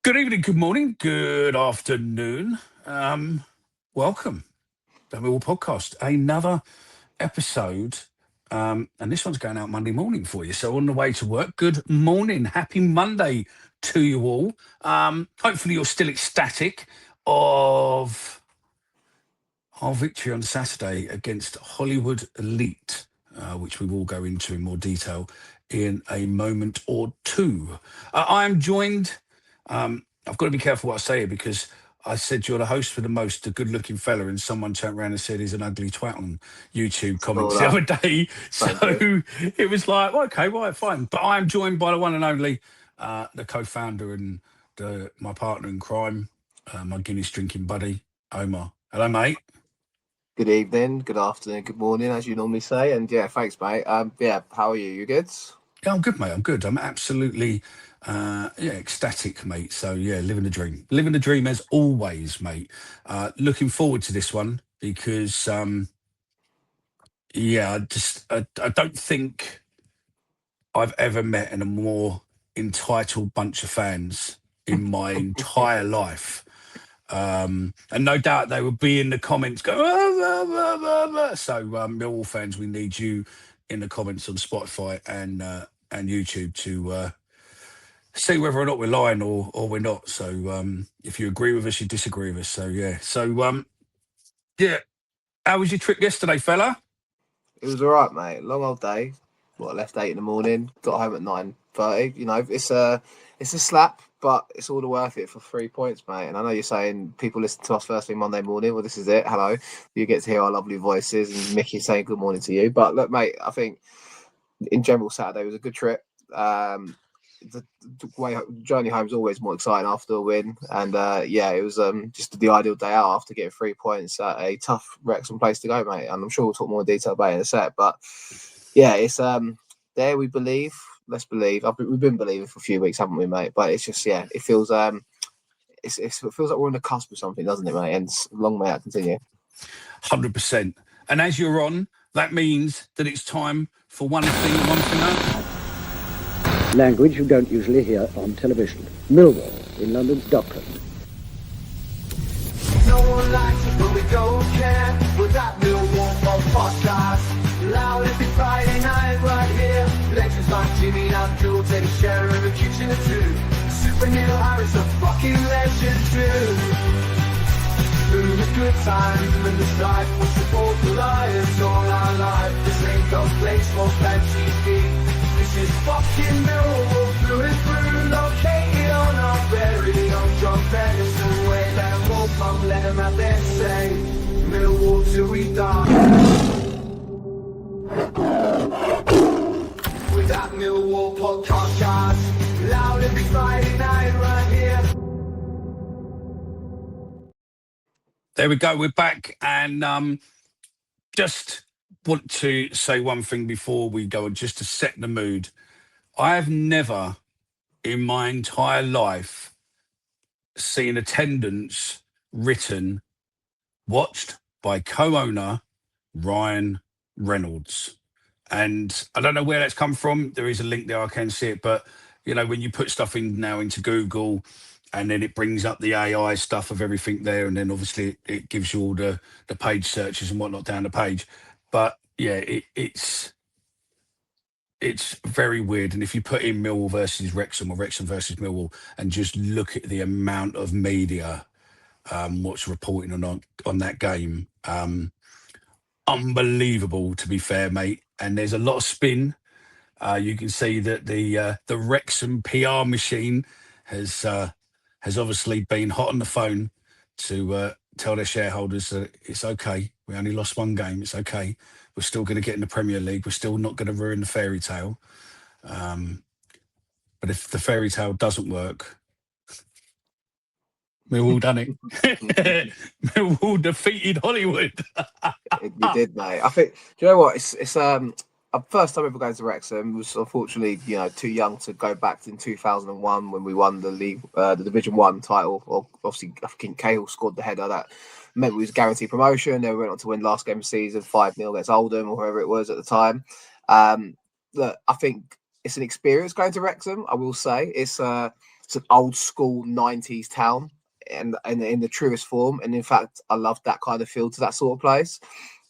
Good evening, good morning, good afternoon. Welcome to the Millwall podcast. Another episode, and this one's going out Monday morning for you. So on the way to work, good morning, happy Monday to you all. Hopefully you're still ecstatic of our victory on Saturday against Hollywood Elite, which we will go into in more detail in a moment or two. I am joined... I've got to be careful what I say here because I said you're the host for the most, a good-looking fella, and someone turned around and said he's an ugly twat on YouTube comments the other day. So it was like, well, okay, right, fine. But I am joined by the one and only, the co-founder and my partner in crime, my Guinness drinking buddy, Omar. Hello, mate. Good evening, good afternoon, good morning, as you normally say. And yeah, thanks, mate. How are you? You good? Yeah, I'm good, mate. I'm good. I'm absolutely... ecstatic, mate. So yeah, living the dream as always, mate. Looking forward to this one because I don't think I've ever met a more entitled bunch of fans in my entire life. And no doubt they will be in the comments going, So Millwall fans, we need you in the comments on Spotify and YouTube to see whether or not we're lying or we're not. So if you agree with us, you disagree with us. So how was your trip yesterday, fella? It was all right, mate. Long old day. Left 8 in the morning, got home at 9:30. You know, it's a slap, but it's all the worth it for 3 points, mate. And I know you're saying people listen to us first thing Monday morning. Well, this is it. Hello. You get to hear our lovely voices and Mickey saying good morning to you. But look, mate, I think in general Saturday was a good trip. The journey home is always more exciting after a win, and it was just the ideal day out after getting 3 points at a tough Wrexham place to go, mate. And I'm sure we'll talk more in detail about it in a sec. But yeah, it's there we believe. Let's believe. We've been believing for a few weeks, haven't we, mate? But it's just it feels it feels like we're on the cusp of something, doesn't it, mate? And long may that continue. 100%. And as you're on, that means that it's time for one thing and one thing only. Language you don't usually hear on television. Millwall in London's Dockland. No one likes it, but we don't care. We're that Millwall podcast. Loud every Friday night right here. Legends like Jimmy and Abdul take a share of the kitchen or two. Super Neil Harris, a fucking legend too. Through the good times and the strife, we'll support the Lions all our life. This ain't no place for fancy feet. This is fucking Millwall through and through, located on our very own John Ferguson way. Let them all come, let them have their say. Millwall till we die. With that Millwall podcast, guys, loud every Friday night right here. There we go. We're back, and just want to say one thing before we go on, just to set the mood. I have never in my entire life seen attendance written, watched by co-owner Ryan Reynolds. And I don't know where that's come from. There is a link there, I can see it. But, you know, when you put stuff in now into Google and then it brings up the AI stuff of everything there, and then obviously it gives you all the page searches and whatnot down the page. But yeah, it's very weird. And if you put in Millwall versus Wrexham or Wrexham versus Millwall and just look at the amount of media what's reporting on that game, unbelievable, to be fair, mate. And there's a lot of spin. You can see that the Wrexham PR machine has obviously been hot on the phone to tell their shareholders that it's okay. We only lost one game. It's okay. We're still going to get in the Premier League. We're still not going to ruin the fairy tale. But if the fairy tale doesn't work, Millwall done it. Millwall defeated Hollywood. You did, mate. I think. Do you know what? It's first time ever going to Wrexham. Was unfortunately, too young to go back in 2001 when we won the league, the Division 1 title. Well, obviously, I think Cahill scored the header that meant we was guaranteed promotion. Then we went on to win last game of the season 5-0 against Oldham or whoever it was at the time. Look, I think it's an experience going to Wrexham. I will say it's it's an old school 90s town, and in the truest form. And in fact, I loved that kind of feel to that sort of place.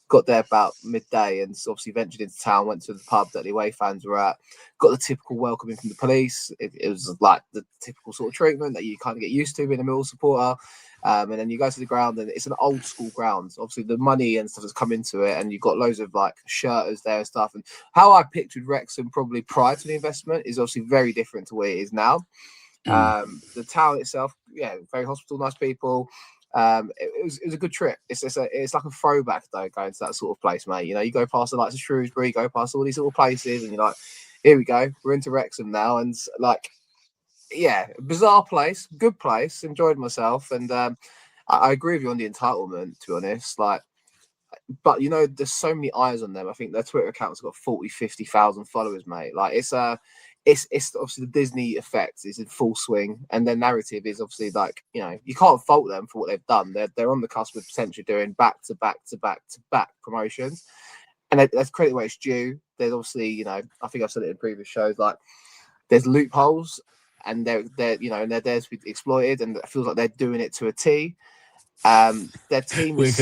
Got there about midday and obviously ventured into town, went to the pub that the away fans were at, got the typical welcoming from the police. It was like the typical sort of treatment that you kind of get used to being a Millwall supporter. And then you go to the ground, and it's an old school ground. Obviously, the money and stuff has come into it, and you've got loads of like shirters there and stuff. And how I pictured Wrexham probably prior to the investment is obviously very different to where it is now. The town itself, yeah, very hospitable, nice people. It was a good trip. It's like a throwback though, going to that sort of place, mate. You know, you go past the likes of Shrewsbury, you go past all these little places, and you're like, here we go, we're into Wrexham now, and like, yeah, bizarre place, good place, enjoyed myself, and I agree with you on the entitlement, to be honest. Like, but you know, there's so many eyes on them. I think their Twitter account's got 40,000-50,000 followers, mate. Like, it's obviously the Disney effect is in full swing, and their narrative is obviously like, you know, you can't fault them for what they've done. They're on the cusp of potentially doing back to back promotions, and that's credit where it's due. There's obviously, you know, I think I've said it in previous shows, like there's loopholes, and they're you know, and they're there to be exploited, and it feels like they're doing it to a T. Their team is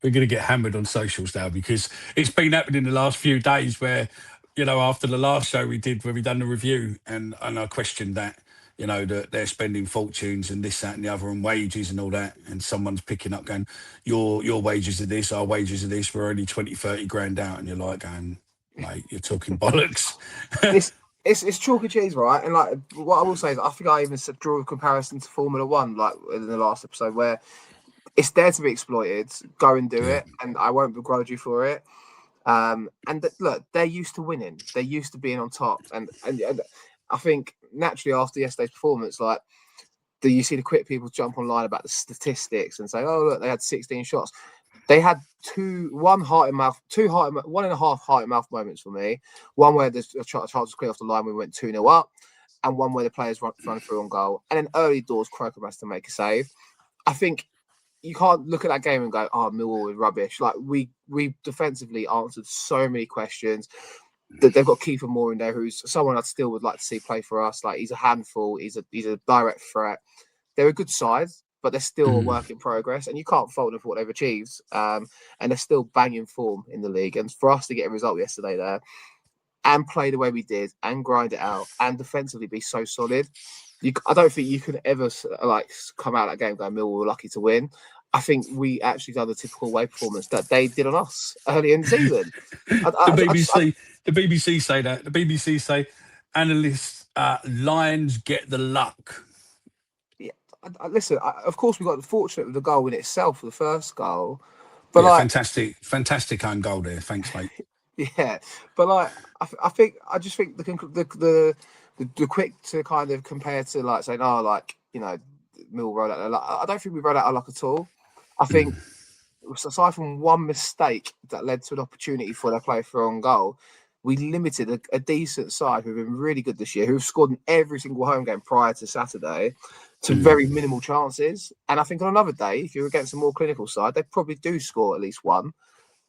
we're going to get hammered on socials now, because it's been happening the last few days where, you know, after the last show we did where we done the review, and I questioned that, you know, that they're spending fortunes and this, that and the other, and wages and all that, and someone's picking up going, your wages are this, our wages are this, we're only 20-30 grand out, and you're like going, mate, you're talking bollocks. It's chalk and cheese, right? And like, what I will say is, I think I even drew a comparison to Formula One, like in the last episode, where it's there to be exploited. Go and do it, and I won't begrudge you for it. Look, they're used to winning. They're used to being on top, and I think naturally after yesterday's performance, like, you see the quick people jump online about the statistics and say, "Oh, look, they had 16 shots." They had one and a half heart and mouth moments for me. One where the chance was clear off the line, we went 2-0 up, and one where the players run through on goal, and then early doors, Croker has to make a save. I think you can't look at that game and go, "Oh, Millwall is rubbish." Like, we defensively answered so many questions. That they've got Kiefer Moore in there, who's someone I still would like to see play for us. Like, he's a handful. He's a direct threat. They're a good side, but they're still a work in progress, and you can't fault them for what they've achieved. And they're still banging form in the league. And for us to get a result yesterday there, and play the way we did, and grind it out, and defensively be so solid, I don't think you could ever like come out of that game going, Millwall were lucky to win. I think we actually done the typical away performance that they did on us early in the season. The BBC say that. The BBC say analysts, Lions get the luck. Yeah, listen. Of course, we got fortunate with the goal in itself for the first goal, but yeah, like, fantastic own goal there. Thanks, mate. Yeah, but like, I just think the quick to kind of compare to like saying, oh, like, you know, Mill rode out their luck. I don't think we rode out our luck at all. I think aside from one mistake that led to an opportunity for their play for on goal, we limited a decent side who've been really good this year, who've scored in every single home game prior to Saturday, to very minimal chances. And I think on another day, if you're against a more clinical side, they probably do score at least one,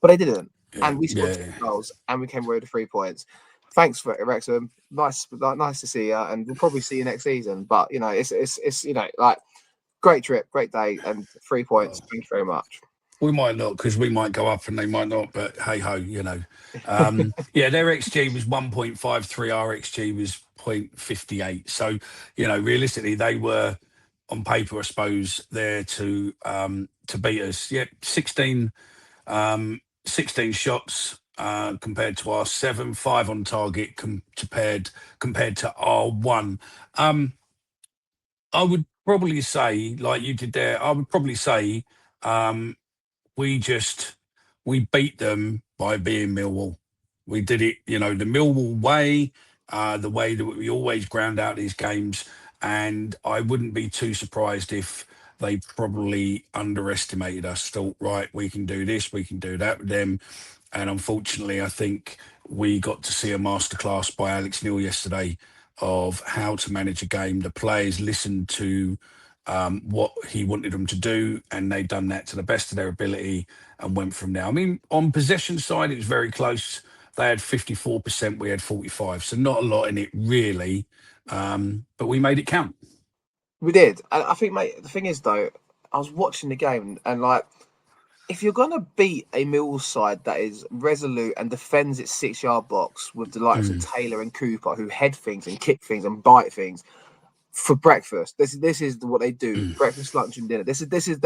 but they didn't. And we scored 2 goals, and we came away with 3 points. Thanks for it, Wrexham. Nice to see you, and we'll probably see you next season. But you know, it's you know, like, great trip, great day, and 3 points. Thank you very much. We might not, because we might go up and they might not, but hey ho, you know. Yeah, their XG was 1.53, our XG was 0.58. So, you know, realistically, they were on paper, I suppose, there to beat us. Yeah, 16 shots compared to our 7, 5 on target compared to our 1. I would probably say, like you did there, I would probably say we beat them by being Millwall. We did it, you know, the Millwall way, the way that we always ground out these games. And I wouldn't be too surprised if they probably underestimated us, thought, right, we can do this, we can do that with them. And unfortunately, I think we got to see a masterclass by Alex Neil yesterday of how to manage a game. The players listened to what he wanted them to do, and they've done that to the best of their ability and went from there. I mean, on possession side, it was very close. They had 54%, we had 45%, so not a lot in it really. but we made it count. We did. And I think, mate, the thing is, though, I was watching the game and, like, if you're going to beat a Millwall side that is resolute and defends its 6-yard box with the likes of Taylor and Cooper, who head things and kick things and bite things for breakfast, this is what they do: breakfast, lunch, and dinner. This is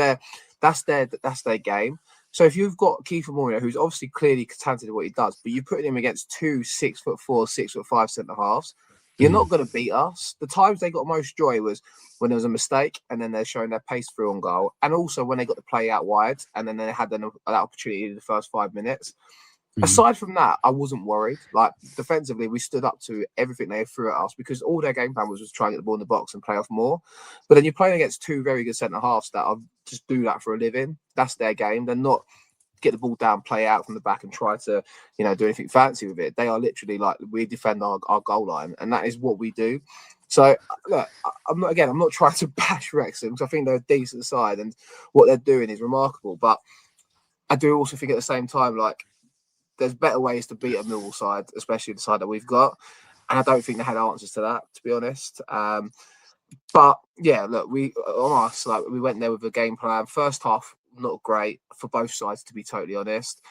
that's their game. So if you've got Kiefer Moore, who's obviously clearly talented at what he does, but you put him against 2 6'4", 6'5" centre halves, you're not going to beat us. The times they got most joy was when there was a mistake and then they're showing their pace through on goal, and also when they got the play out wide and then they had an opportunity in the first 5 minutes. Aside from that, I wasn't worried. Like, defensively, we stood up to everything they threw at us because all their game plan was try and get the ball in the box and play off more. But then you're playing against 2 very good centre halves that are just do that for a living. That's their game. They're not get the ball down, play out from the back and try to, do anything fancy with it. They are literally like, we defend our goal line, and that is what we do. So look, I'm not trying to bash Wrexham because I think they're a decent side and what they're doing is remarkable. But I do also think at the same time, like, there's better ways to beat a Millwall side, especially the side that we've got. And I don't think they had answers to that, to be honest. But yeah, look, we went there with a game plan. First half, not great for both sides, to be totally honest.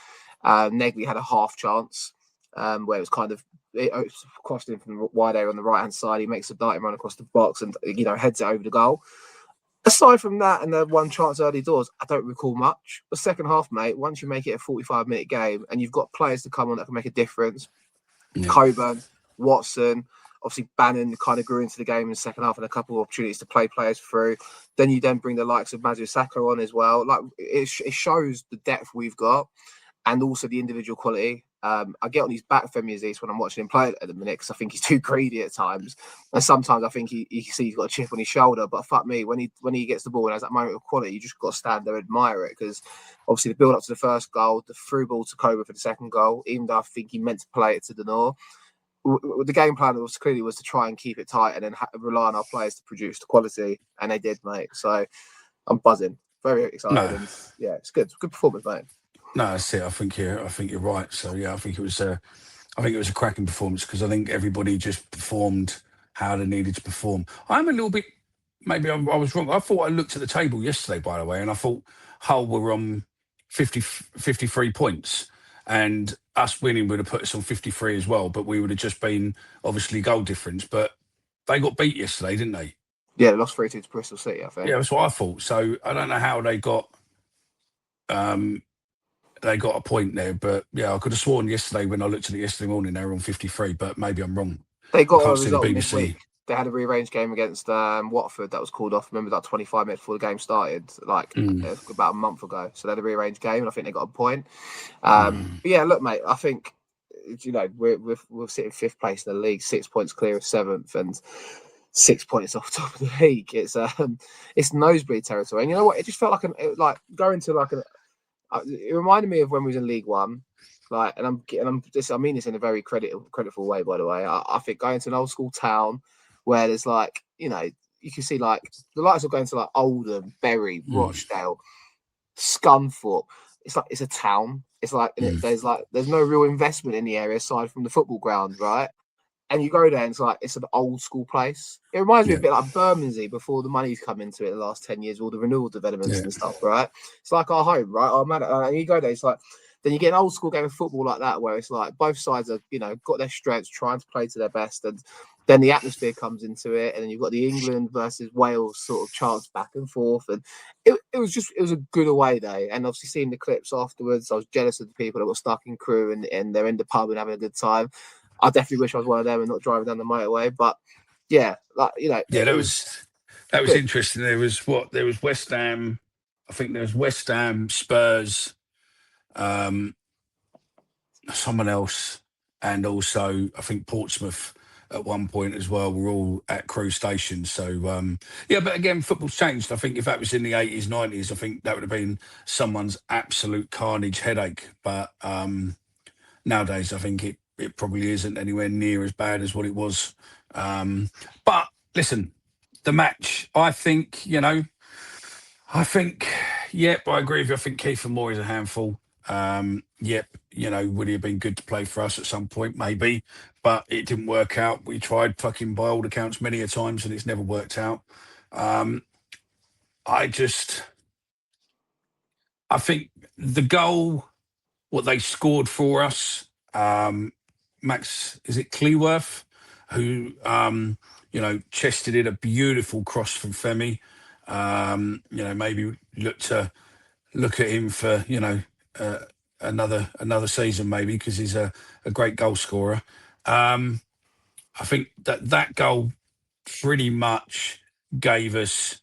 Negley had a half chance where it was it crossed in from the wide area on the right hand side. He makes a darting run across the box and heads it over the goal. Aside from that and the one chance early doors, I don't recall much. The second half, mate, once you make it a 45-minute game and you've got players to come on that can make a difference, Coburn, Watson, obviously Bannon kind of grew into the game in the second half and a couple of opportunities to play players through. Then you bring the likes of Mazursaka on as well. Like, it shows the depth we've got and also the individual quality. I get on his back for Mizis when I'm watching him play at the minute because I think he's too greedy at times, and sometimes I think you can see he's got a chip on his shoulder. But fuck me, when he gets the ball and has that moment of quality, you just got to stand there and admire it, because obviously the build up to the first goal, the through ball to Coburn for the second goal, even though I think he meant to play it to Denor, the game plan was to try and keep it tight and then rely on our players to produce the quality, and they did, mate. So I'm buzzing, very excited, and yeah, it's good. It's a good performance, mate. No, that's it. I think you're right. So yeah, I think it was a cracking performance because I think everybody just performed how they needed to perform. I'm a little bit, maybe I was wrong. I thought I looked at the table yesterday, by the way, and I thought Hull were on 53 points, and us winning would have put us on 53 as well. But we would have just been obviously goal difference. But they got beat yesterday, didn't they? Yeah, they lost 3-2 to Bristol City, I think. Yeah, that's what I thought. So I don't know how they got. They got a point there, but yeah, I could have sworn yesterday when I looked at it yesterday morning they were on 53, but maybe I'm wrong. They got a result this week. They had a rearranged game against Watford that was called off. Remember that 25 minutes before the game started, about a month ago. So they had a rearranged game, and I think they got a point. But yeah, look, mate, I think we're sitting 5th place in the league, 6 points clear of 7th, and 6 points off top of the league. It's nosebleed territory, and you know what? It just felt like going to it reminded me of when we was in League One, I mean this in a very creditful way, by the way. I think going to an old school town where there's you can see the likes of going to Oldham, Bury, Rochdale, Scunthorpe. It's a town. It's there's no real investment in the area aside from the football ground, right? And you go there and it's an old school place. It reminds me a bit like Bermondsey before the money's come into it in the last 10 years, all the renewal developments and stuff, right? It's like our home, right? And you go there, it's then you get an old school game of football like that where it's both sides are, got their strengths, trying to play to their best, and then the atmosphere comes into it, and then you've got the England versus Wales sort of chance back and forth, and it was a good away day. And obviously seeing the clips afterwards, I was jealous of the people that were stuck in Crewe and they're in the pub and having a good time. I definitely wish I was one of them and not driving down the motorway. But yeah, that was interesting. There was West Ham. I think there was West Ham, Spurs, someone else, and also I think Portsmouth at one point as well. We're all at Crewe Station. So but again, football's changed. I think if that was in the 80s, 90s, I think that would have been someone's absolute carnage headache. But nowadays, I think it probably isn't anywhere near as bad as what it was. But listen, the match, I think, I agree with you. I think Kiefer Moore is a handful. Yep, would he have been good to play for us at some point? Maybe, but it didn't work out. We tried fucking by all accounts many a times and it's never worked out. I think the goal, what they scored for us, Max, is it Cleworth, who, chested in a beautiful cross from Femi. Maybe look at him for, another season maybe, because he's a great goal scorer. I think that goal pretty much gave us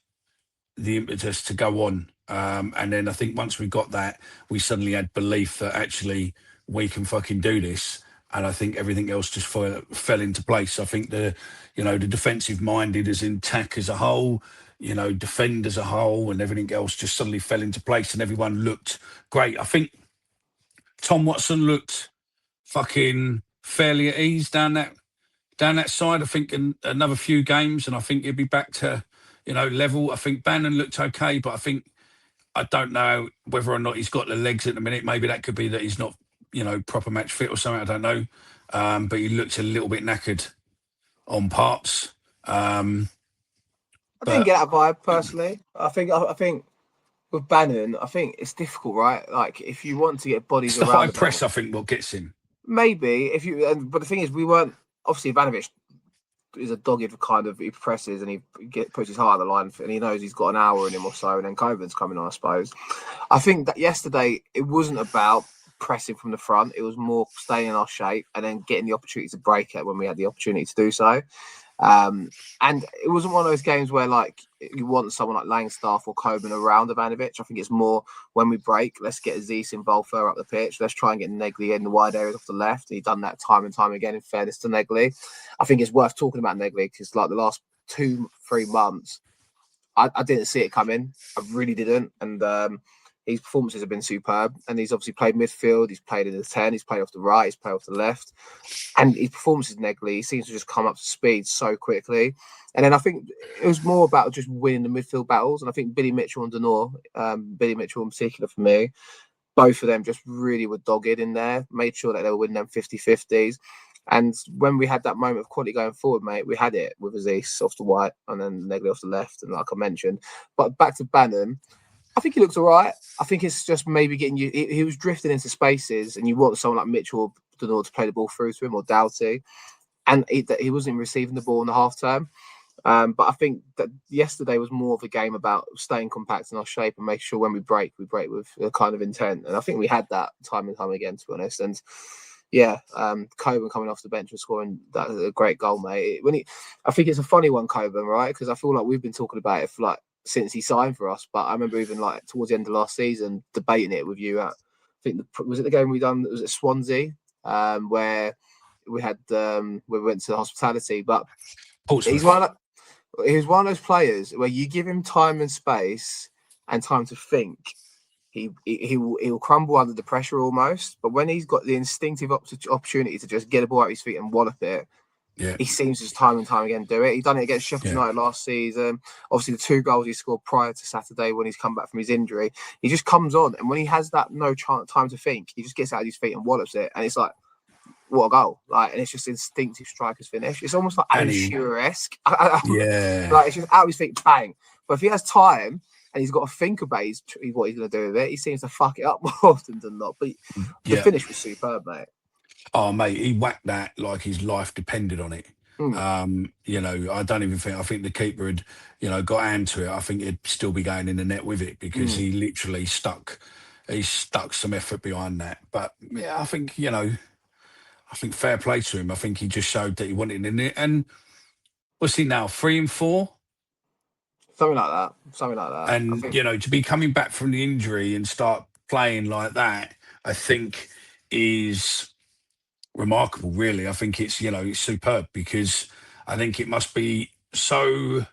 the impetus to go on. And then I think once we got that, we suddenly had belief that actually we can fucking do this. And I think everything else just fell into place. I think the defensive minded as in tack as a whole, defend as a whole, and everything else just suddenly fell into place and everyone looked great. I think Tom Watson looked fucking fairly at ease down that side. I think in another few games, and I think he'll be back to, level. I think Bannon looked okay, but I don't know whether or not he's got the legs at the minute. Maybe that could be that he's not, proper match fit or something. I don't know. But he looked a little bit knackered on parts. I didn't get that vibe personally. I think with Bannon, I think it's difficult, right? Like if you want to get bodies it's the around high press, I think, what gets him. Maybe but the thing is, we weren't obviously Ivanovic is a dogged kind of, he presses and he puts his heart on the line and he knows he's got an hour in him or so, and then Coburn's coming on, I suppose. I think that yesterday it wasn't about pressing from the front, it was more staying in our shape and then getting the opportunity to break it when we had the opportunity to do so. And it wasn't one of those games where like you want someone like Langstaff or Coburn around Ivanovic. I think it's more when we break, let's get Aziz involved further up the pitch. Let's try and get Negley in the wide areas off the left. He's done that time and time again, in fairness to Negley. I think it's worth talking about Negley because like the last 2-3 months, I didn't see it coming. I really didn't. And his performances have been superb. And he's obviously played midfield. He's played in the 10. He's played off the right. He's played off the left. And his performances, Negley, he seems to just come up to speed so quickly. And then I think it was more about just winning the midfield battles. And I think Billy Mitchell and Denor, Billy Mitchell in particular for me, both of them just really were dogged in there, made sure that they were winning them 50-50s. And when we had that moment of quality going forward, mate, we had it with Aziz off the right and then Negley off the left, and like I mentioned. But back to Bannon, I think he looks all right. I think it's just maybe getting you. He was drifting into spaces, and you want someone like Mitchell or Denor to play the ball through to him, or Doughty, and he wasn't receiving the ball in the half term. But I think that yesterday was more of a game about staying compact in our shape and making sure when we break with a kind of intent. And I think we had that time and time again, to be honest. And yeah, Coburn coming off the bench and scoring that a great goal, mate. I think it's a funny one, Coburn, right? Because I feel like we've been talking about it for like since he signed for us. But I remember even like towards the end of last season debating it with you at, I think was it the game we done? Was it Swansea, where we had we went to the hospitality? But he's one of those players where you give him time and space and time to think, he'll crumble under the pressure almost. But when he's got the instinctive opportunity to just get a ball out of his feet and wallop it, yeah, he seems to just time and time again do it. He done it against Sheffield United last season. Obviously, the 2 goals he scored prior to Saturday when he's come back from his injury, he just comes on, and when he has that time to think, he just gets out of his feet and wallops it, and it's like, what a goal! Like, and it's just instinctive striker's finish. It's almost like Alan Shearer-esque. Yeah, like it's just out of his feet, bang. But if he has time and he's got to think about what he's going to do with it, he seems to fuck it up more often than not. But the finish was superb, mate. Oh, mate, he whacked that like his life depended on it. I don't even think, I think the keeper had, got hand to it. I think he'd still be going in the net with it because he literally stuck some effort behind that. But yeah, I think, I think fair play to him. I think he just showed that he wanted in it. And what's he now, 3 and 4? Something like that. And, to be coming back from the injury and start playing like that, I think is remarkable, really. I think it's, it's superb, because I think it must be so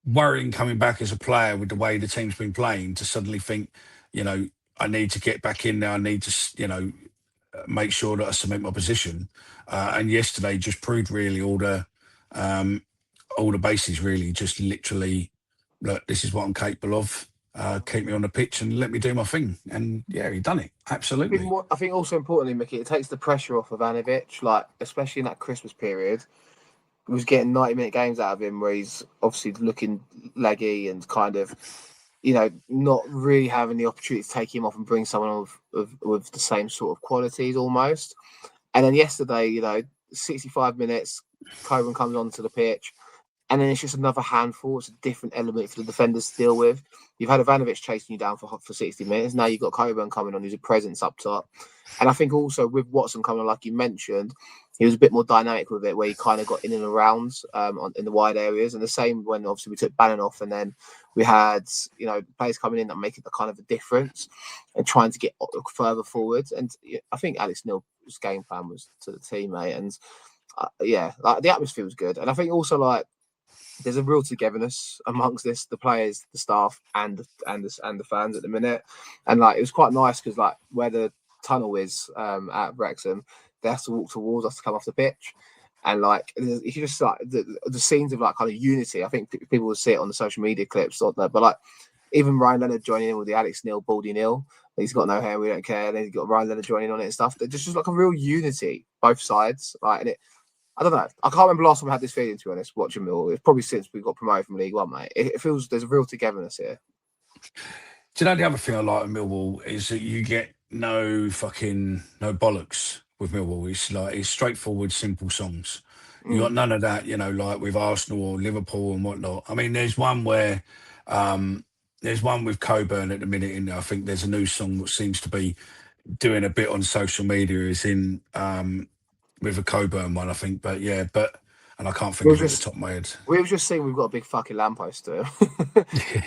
worrying coming back as a player with the way the team's been playing to suddenly think, I need to get back in there. I need to, make sure that I cement my position. And yesterday just proved really all the bases, really, just literally, look, this is what I'm capable of. keep me on the pitch and let me do my thing. And yeah, he done it. Absolutely. I think also importantly, Mickey, it takes the pressure off of Ivanovic, like especially in that Christmas period. He was getting 90-minute games out of him where he's obviously looking leggy and kind of, not really having the opportunity to take him off and bring someone with the same sort of qualities almost. And then yesterday, 65 minutes, Coburn comes onto the pitch, and then it's just another handful. It's a different element for the defenders to deal with. You've had Ivanovic chasing you down for 60 minutes. Now you've got Coburn coming on, who's a presence up top. And I think also with Watson coming on, like you mentioned, he was a bit more dynamic with it, where he kind of got in and around in the wide areas. And the same when obviously we took Bannon off, and then we had players coming in that make it the kind of a difference and trying to get further forward. And I think Alex Neil's game plan was to the team, mate. And the atmosphere was good. And I think also there's a real togetherness amongst the players, the staff, and the fans at the minute. And it was quite nice because where the tunnel is at Wrexham, they have to walk towards us to come off the pitch. And if you just the scenes of kind of unity, I think people will see it on the social media clips, but even Ryan Leonard joining in with the Alex Neil, Baldy Neil, he's got no hair, we don't care. And then you've got Ryan Leonard joining on it and stuff. There's just a real unity, both sides. And I don't know. I can't remember last time I had this feeling, to be honest, watching Millwall. It's probably since we got promoted from League One, mate. It feels there's a real togetherness here. Do you know the other thing I like with Millwall is that you get no bollocks with Millwall. It's straightforward, simple songs. You got none of that, like with Arsenal or Liverpool and whatnot. I mean, there's one with Coburn at the minute, and I think there's a new song that seems to be doing a bit on social media. Is in with a Coburn one, I think. But and I can't think of it at the top of my head. We've just seen we've got a big fucking lamppost to him.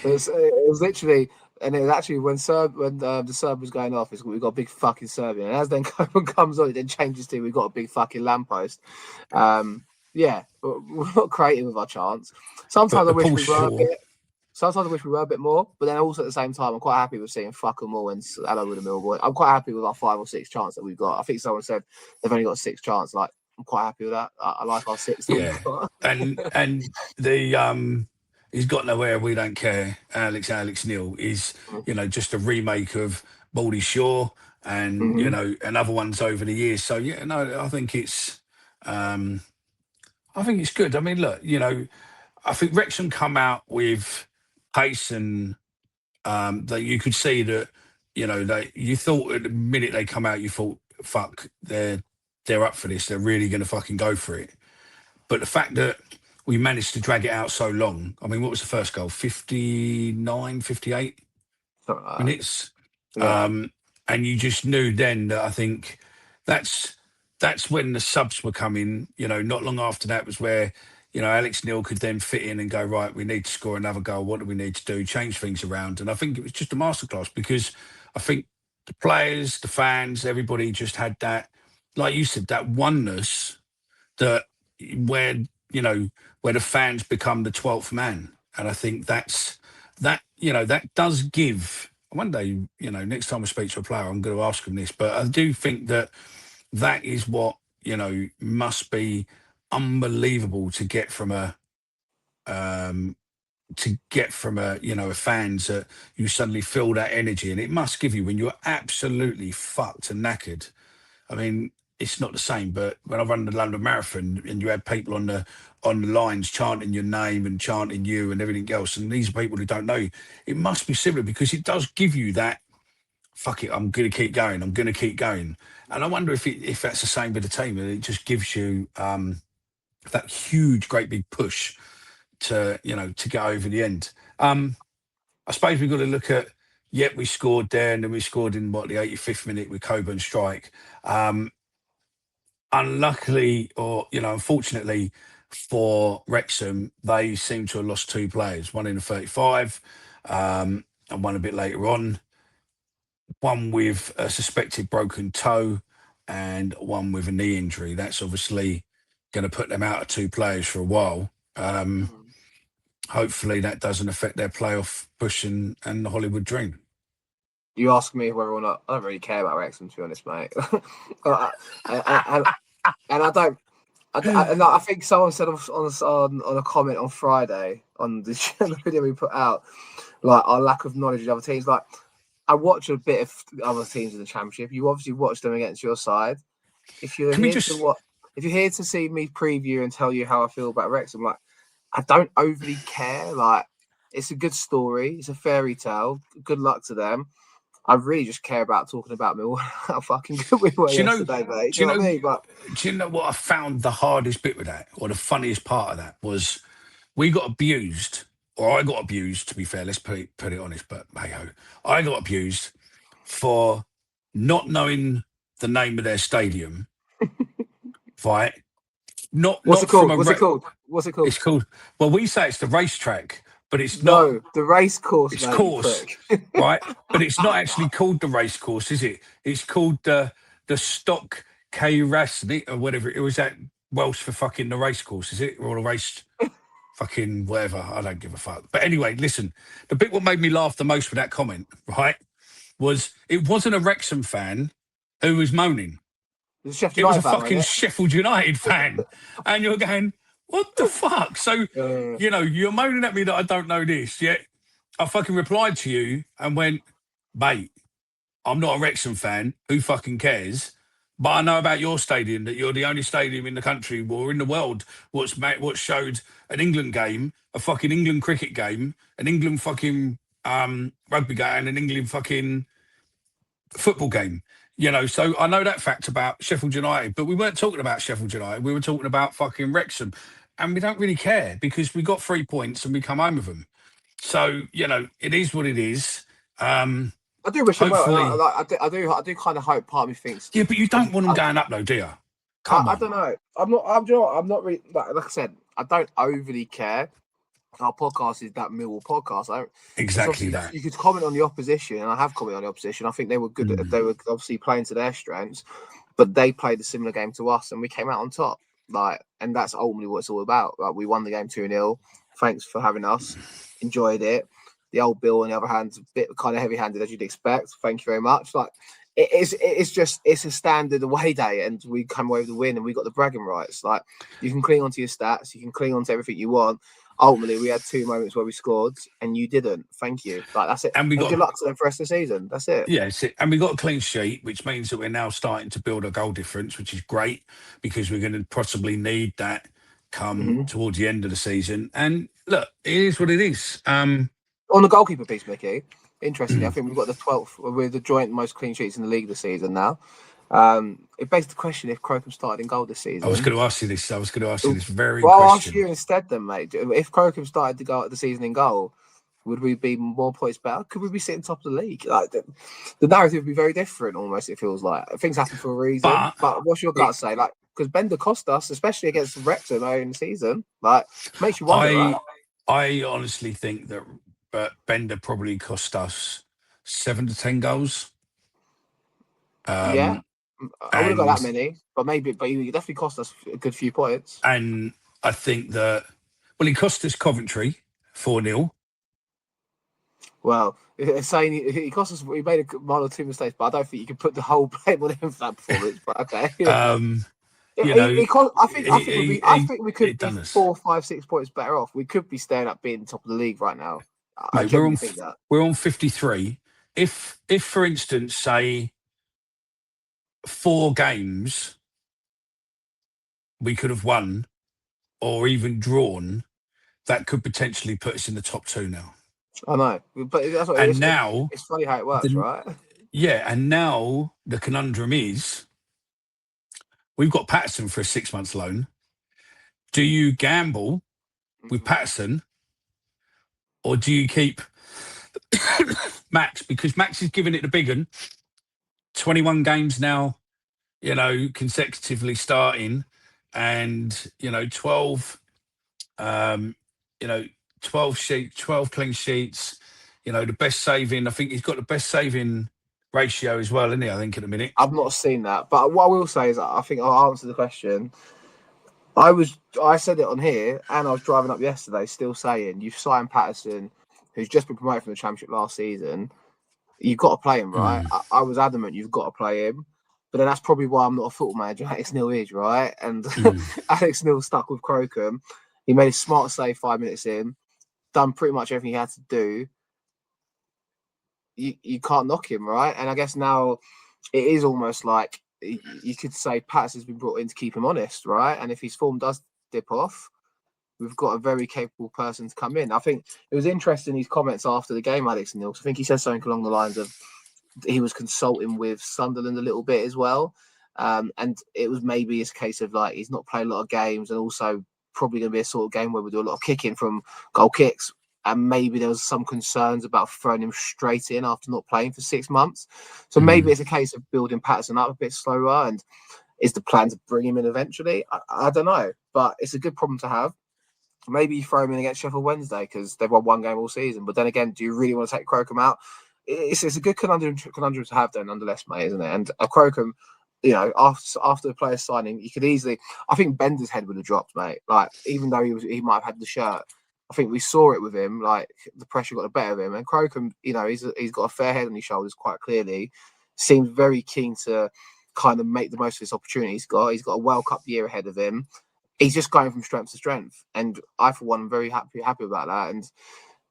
It was literally. And it was actually when the Serb was going off, we've got a big fucking Serbian. And as then Coburn comes on, it then changes to we've got a big fucking lamppost. We're not creative with our chants. Sometimes I wish we were a bit. Sometimes I wish we were a bit more, but then also at the same time, I'm quite happy with saying fuck them all and hello with the Millwall. I'm quite happy with our 5 or 6 chants that we've got. I think someone said they've only got 6 chants. I'm quite happy with that. I like our 6. Yeah, and the he's got nowhere, we don't care. Alex Neil is, just a remake of Baldy Shaw and, and other ones over the years. So, I think it's good. I mean, look, I think Wrexham come out with pace and that you could see that, you thought at the minute they come out, you thought, fuck, they're up for this. They're really going to fucking go for it. But the fact that we managed to drag it out so long. I mean, what was the first goal? 59, 58 minutes. Yeah. And you just knew then that I think that's when the subs were coming. Not long after that was where, Alex Neil could then fit in and go, right, we need to score another goal. What do we need to do? Change things around. And I think it was just a masterclass because I think the players, the fans, everybody just had that, like you said, that oneness that where the fans become the 12th man. And I think that does give, one day, next time I speak to a player, I'm going to ask him this, but I do think that is what, must be unbelievable to get from a fans that you suddenly feel that energy. And it must give you when you're absolutely fucked and knackered. I mean, it's not the same, but when I run the London Marathon and you had people on the lines chanting your name and chanting you and everything else, and these are people who don't know you, it must be similar because it does give you that, fuck it, I'm going to keep going. And I wonder if that's the same with the team, and it just gives you that huge, great big push to get over the end. I suppose we've got to look at, we scored there, and then we scored in the 85th minute with Coburn strike. Unluckily, or unfortunately for Wrexham, they seem to have lost 2 players, one in the 35 and one a bit later on, one with a suspected broken toe and one with a knee injury. That's obviously going to put them out of 2 players for a while. Hopefully that doesn't affect their playoff push and the Hollywood dream. You ask me whether or not, I don't really care about Wrexham, to be honest, mate. And I don't. I think someone said on a comment on Friday on the video we put out, like our lack of knowledge of other teams. Like, I watch a bit of other teams in the Championship. You obviously watch them against your side. If you're here to see me preview and tell you how I feel about Wrexham, like, I don't overly care. Like, it's a good story. It's a fairy tale. Good luck to them. I really just care about talking about Millwall. How fucking good we were yesterday, mate. Do you know what I mean? But do you know what I found the hardest bit with that, or the funniest part of that, was we got abused, or I got abused, to be fair, let's put it honest, but hey-ho. I got abused for not knowing the name of their stadium, right? What's it called? What's it called? It's called, well, we say it's the racetrack, but it's no, not. the racecourse. It's course, right? But it's not actually called the racecourse, is it? It's called the SToK Cae Ras, or whatever. It was that Welsh for fucking the racecourse, is it? Or the race, fucking whatever. I don't give a fuck. But anyway, listen. The bit what made me laugh the most with that comment, right, was it wasn't a Wrexham fan who was moaning. It was a fucking Sheffield United fan, and you're going, what the fuck? So, you know, you're moaning at me that I don't know this, yet I fucking replied to you and went, mate, I'm not a Wrexham fan. Who fucking cares? But I know about your stadium, that you're the only stadium in the country or in the world what showed an England game, a fucking England cricket game, an England fucking rugby game, and an England fucking football game. You know, so I know that fact about Sheffield United, but we weren't talking about Sheffield United. We were talking about fucking Wrexham. And we don't really care because we got 3 points and we come home with them. So, you know, it is what it is. I do wish them well. I do kind of hope part of me thinks. Yeah, but you don't want them going up though, do you? I don't know. I'm not really, like I said, I don't overly care. Our podcast is that Millwall podcast. Exactly that. You could comment on the opposition, and I have commented on the opposition. I think they were good. They were obviously playing to their strengths, but they played a similar game to us, and we came out on top. Like, and that's ultimately what it's all about. Like, we won the game 2-0. Thanks for having us. Enjoyed it. The old Bill, on the other hand, a bit kind of heavy-handed as you'd expect. Thank you very much. Like, it's a standard away day, and we come away with the win, and we got the bragging rights. Like, you can cling onto your stats, you can cling onto everything you want. Ultimately, we had 2 moments where we scored, and you didn't. Thank you. Like, that's it. And good luck to them for the rest of the season. That's it. Yeah, it's it. And we got a clean sheet, which means that we're now starting to build a goal difference, which is great because we're going to possibly need that come towards the end of the season. And look, it is what it is. On the goalkeeper piece, Mickey, interestingly, I think we've got the 12th. We're the joint most clean sheets in the league this season now. It begs the question if Crocombe started in goal this season. I was going to ask you this. Very well, question. I'll ask you instead then, mate. If Crocombe started the season in goal, would we be more points better? Could we be sitting top of the league? Like, the narrative would be very different almost, it feels like. Things happen for a reason. But what's your gut say? Like, because Bender cost us, especially against Wrexham early in the season, like, makes you wonder. Right? I honestly think that Bender probably cost us 7 to 10 goals. Yeah. I would have got that many, but you definitely cost us a good few points. And I think that, well, he cost us Coventry 4-0. Well, saying he cost us, we made 1 or 2 mistakes, but I don't think you can put the whole blame on him for that performance. But okay, I think we could be 4, 5, 6 points better off. We could be staying up, being top of the league right now. I genuinely think that we're on 53. If for instance, say 4 games we could have won or even drawn, that could potentially put us in the top 2 now. I know, but that's what it's funny how it works, right? Yeah, and now the conundrum is we've got Patterson for a 6 months loan. Do you gamble with Patterson or do you keep Max? Because Max is giving it the big one. 21 games now, you know, consecutively starting, and 12 clean sheets, the best saving. I think he's got the best saving ratio as well, isn't he? I think at the minute. I've not seen that, but what I will say is I think I'll answer the question. I said it on here, and I was driving up yesterday still saying, you've signed Patterson, who's just been promoted from the Championship last season. You've got to play him, right? I was adamant you've got to play him. But then that's probably why I'm not a football manager. Alex Neil is, right? And Alex Neil stuck with Crocombe. He made a smart save 5 minutes in, done pretty much everything he had to do. You can't knock him, right? And I guess now it is almost like you could say Patterson's been brought in to keep him honest, right? And if his form does dip off, we've got a very capable person to come in. I think it was interesting, his comments after the game, Alex Neil. I think he said something along the lines of he was consulting with Sunderland a little bit as well. And it was maybe a case of like he's not played a lot of games, and also probably going to be a sort of game where we do a lot of kicking from goal kicks. And maybe there was some concerns about throwing him straight in after not playing for 6 months. So maybe it's a case of building Patterson up a bit slower. And is the plan to bring him in eventually? I don't know. But it's a good problem to have. Maybe you throw him in against Sheffield Wednesday because they've won 1 game all season. But then again, do you really want to take Crocombe out? It's a good conundrum to have there nonetheless, mate, isn't it? And a Crocombe, you know, after the player signing, you could easily... I think Bender's head would have dropped, mate. Like, even though he might have had the shirt, I think we saw it with him. Like, the pressure got the better of him. And Crocombe, you know, he's got a fair head on his shoulders quite clearly. Seems very keen to kind of make the most of this opportunity he's got. He's got a World Cup year ahead of him. He's just going from strength to strength. And I, for one, am very happy about that. And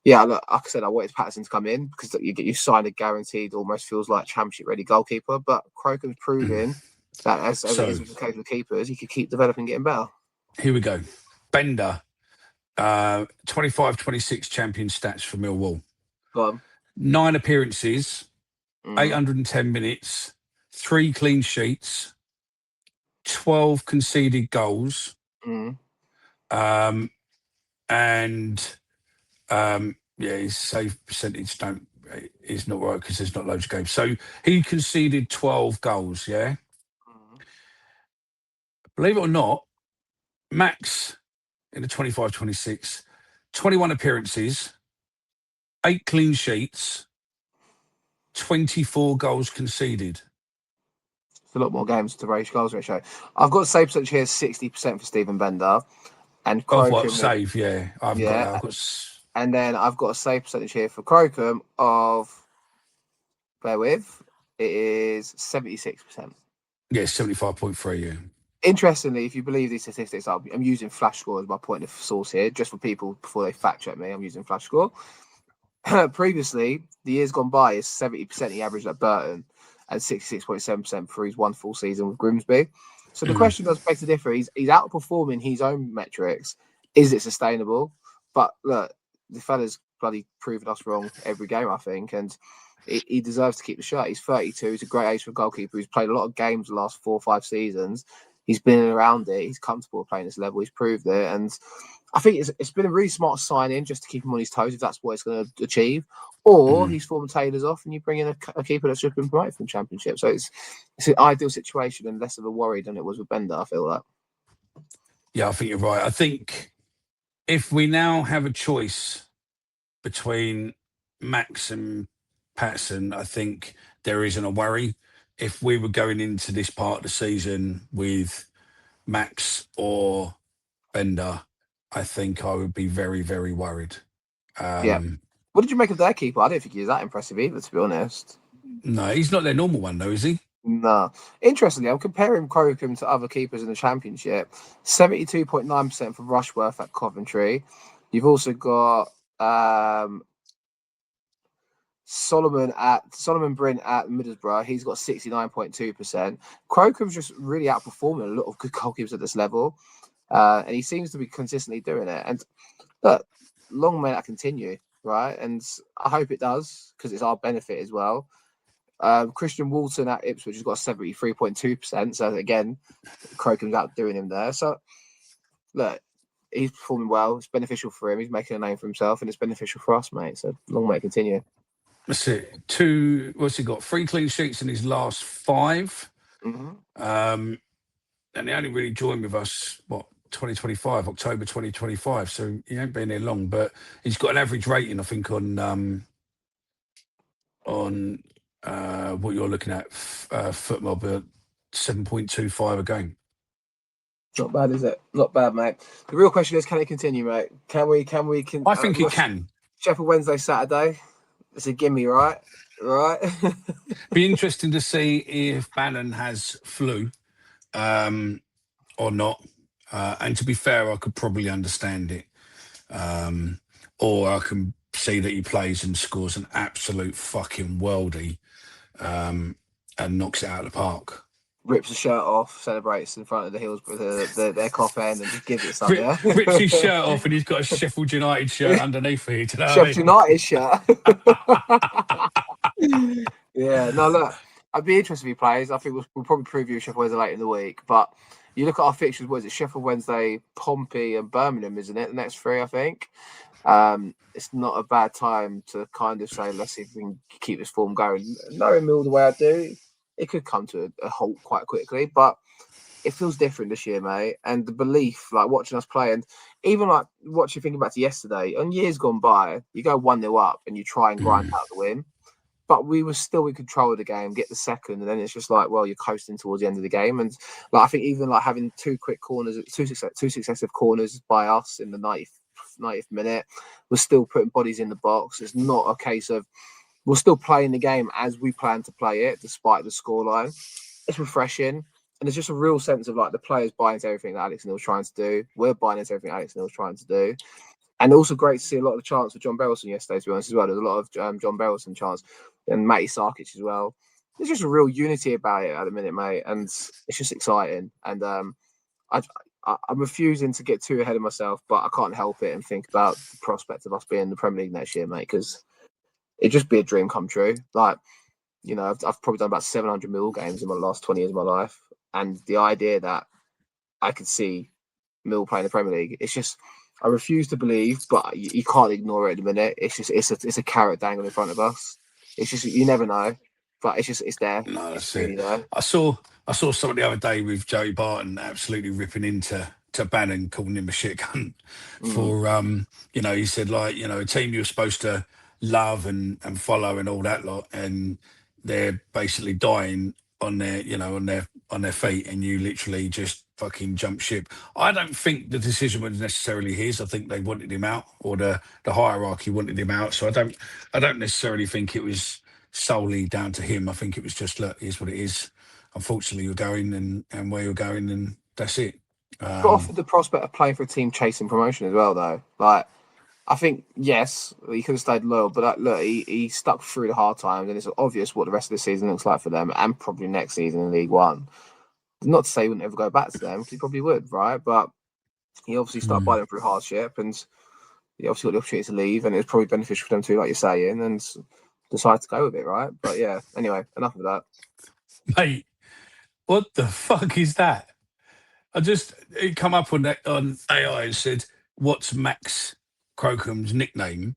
yeah, look, like I said, I wanted Patterson to come in because you signed a guaranteed, almost feels like championship-ready goalkeeper. But Crocombe's proving that, as it is with the case with keepers, he could keep developing, getting better. Here we go. Bender, 25-26 champion stats for Millwall. Go on. 9 appearances, 810 minutes, 3 clean sheets, 12 conceded goals, his save percentage is not right because there's not loads of games. So he conceded 12 goals, yeah? Believe it or not, Max in the 25-26, 21 appearances, 8 clean sheets, 24 goals conceded. It's a lot more games to raise goals ratio. I've got save percentage here 60% for Stephen Bender. And Crocombe, of what save, yeah. And then I've got a save percentage here for Crocombe of, bear with, it is 76%. Yeah, 75.3, yeah. Interestingly, if you believe these statistics, I'm using Flash Score as my point of source here, just for people before they fact check me. I'm using Flash Score. Previously, the years gone by is 70% he averaged at Burton and 66.7% for his 1 full season with Grimsby. So the question does beg to differ. He's outperforming his own metrics. Is it sustainable? But look, the fella's bloody proven us wrong every game, I think, and he deserves to keep the shirt. He's 32. He's a great age for a goalkeeper. He's played a lot of games the last 4 or 5 seasons. He's been around it. He's comfortable playing this level. He's proved it. And I think it's been a really smart sign-in just to keep him on his toes if that's what it's going to achieve. Or he's former tailors off and you bring in a keeper that's just been promoted from the Championship. So it's an ideal situation and less of a worry than it was with Bender, I feel like. Yeah, I think you're right. I think if we now have a choice between Max and Patterson, I think there isn't a worry. If we were going into this part of the season with Max or Bender, I think I would be very, very worried. What did you make of their keeper? I don't think he was that impressive either, to be honest. No, he's not their normal one, though, is he? No. Interestingly, I'm comparing Crocombe to other keepers in the Championship. 72.9% for Rushworth at Coventry. You've also got Solomon Brint at Middlesbrough. He's got 69.2%. Crocombe's just really outperforming a lot of good goalkeepers at this level. And he seems to be consistently doing it. And look, long may that continue, right? And I hope it does, because it's our benefit as well. Christian Walton at Ipswich has got 73.2%. So again, Crocombe's outdoing him there. So look, he's performing well. It's beneficial for him. He's making a name for himself, and it's beneficial for us, mate. So long may it continue. That's it. What's he got? 3 clean sheets in his last 5. And he only really joined with us, October 2025. So he ain't been here long, but he's got an average rating, I think, on what you're looking at, FootMob, 7.25 a game. Not bad, is it? Not bad, mate. The real question is, can it continue, mate? Can we? I think it can. Sheffield Wednesday, Saturday. It's a gimme, right? right? Be interesting to see if Bannon has flu or not. And to be fair, I could probably understand it. Or I can see that he plays and scores an absolute fucking worldie and knocks it out of the park. Rips the shirt off, celebrates in front of the Hills with their cop end, and just gives it some. Yeah, Rips his shirt off, and he's got a Sheffield United shirt underneath it. You know Sheffield United shirt. Yeah, no, look, I'd be interested if he plays. I think we'll probably preview Sheffield Wednesday later in the week. But you look at our fixtures, what is it? Sheffield Wednesday, Pompey, and Birmingham, isn't it? The next three, I think. It's not a bad time to kind of say, let's see if we can keep this form going. Knowing Mill the way I do, it could come to a halt quite quickly, but it feels different this year, mate. And the belief, like watching us play, and even like watching, thinking back to yesterday, on years gone by, you go 1-0 up and you try and grind out the win. But we were still in control of the game, get the second, and then it's just like, well, you're coasting towards the end of the game. And like I think even like having two successive corners by us in the 90th minute, we're still putting bodies in the box. It's not a case of we're still playing the game as we plan to play it, despite the scoreline. It's refreshing, and there's just a real sense of like the players buying into everything that Alex Neil's trying to do. We're buying into everything Alex Neil's trying to do. And also great to see a lot of the chants for John Berylson yesterday, to be honest, as well. There's a lot of John Berylson chants and Matty Sarkic as well. There's just a real unity about it at the minute, mate, and it's just exciting. And I'm refusing to get too ahead of myself, but I can't help it and think about the prospect of us being in the Premier League next year, mate, because it'd just be a dream come true. Like, you know, I've probably done about 700 Mill games in my last 20 years of my life, and the idea that I could see Mill playing the Premier League, it's just, I refuse to believe, but you can't ignore it at the minute. It's just, it's a carrot dangling in front of us. It's just, you never know, but it's there. No, that's really it. there. I saw something the other day with Joey Barton absolutely ripping into Bannon, calling him a shit cunt for you know, he said, like, you know, a team you're supposed to love and follow and all that lot, and they're basically dying on their, you know, on their feet, and you literally just fucking jump ship. I don't think the decision was necessarily his. I think they wanted him out, or the hierarchy wanted him out. So I don't necessarily think it was solely down to him. I think it was just, look, here's what it is. Unfortunately, you're going and where you're going, and that's it. Got offered the prospect of playing for a team chasing promotion as well, though. Like, I think, yes, he could have stayed loyal, but look, he stuck through the hard times, and it's obvious what the rest of the season looks like for them, and probably next season in League One. Not to say he wouldn't ever go back to them, because he probably would, right? But he obviously started by them through hardship, and he obviously got the opportunity to leave, and it was probably beneficial for them too, like you're saying, and decided to go with it, right? But yeah, anyway, enough of that. Mate, what the fuck is that? It come up on AI and said, what's Max Crocombe's nickname?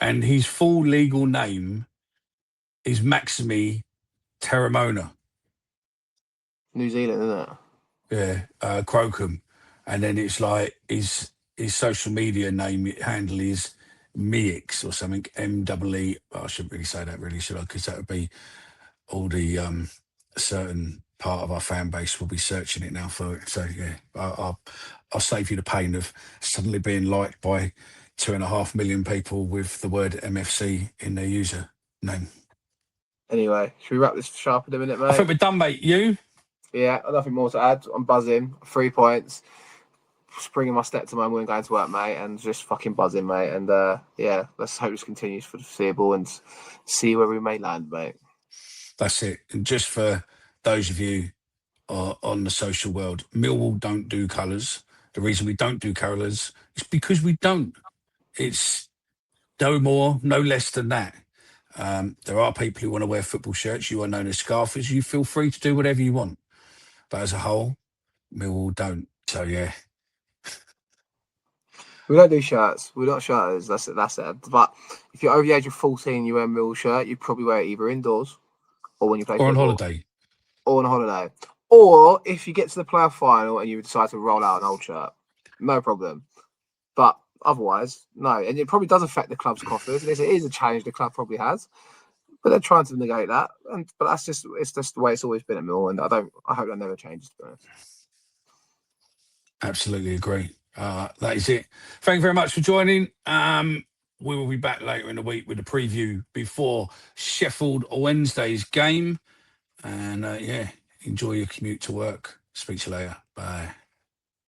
And his full legal name is Maximi Terramona. New Zealand, isn't it? Yeah, Crocombe. And then it's like his social media handle is Meix or something, MEE. Well, I shouldn't really say that, really, should I? Because that would be all the certain part of our fan base will be searching it now for it. So yeah, I'll save you the pain of suddenly being liked by 2.5 million people with the word MFC in their user name. Anyway, should we wrap this sharp in a minute, mate? I think we're done, mate. You? Yeah, nothing more to add. I'm buzzing. 3 points. Springing my step to my win, going to work, mate, and just fucking buzzing, mate. And yeah, let's hope this continues for the foreseeable and see where we may land, mate. That's it. And just for those of you on the social world, Millwall don't do colours. The reason we don't do colours is because we don't. It's no more, no less than that. There are people who want to wear football shirts. You are known as scarfers. You feel free to do whatever you want. But as a whole, Millwall don't. So, yeah. We don't do shirts. We're not shirters. That's it. But if you're over the age of 14, you wear a Millwall shirt, you probably wear it either indoors or when you play football. Or on holiday. Or on holiday. Or if you get to the playoff final and you decide to roll out an old shirt. No problem. But otherwise, no. And it probably does affect the club's coffers. It is a challenge the club probably has. But they're trying to negate that. But it's just the way it's always been at Millwall, and I hope that never changes, to be honest. Absolutely agree. That is it. Thank you very much for joining. we will be back later in the week with a preview before Sheffield Wednesday's game. And yeah, enjoy your commute to work. Speak to you later. Bye.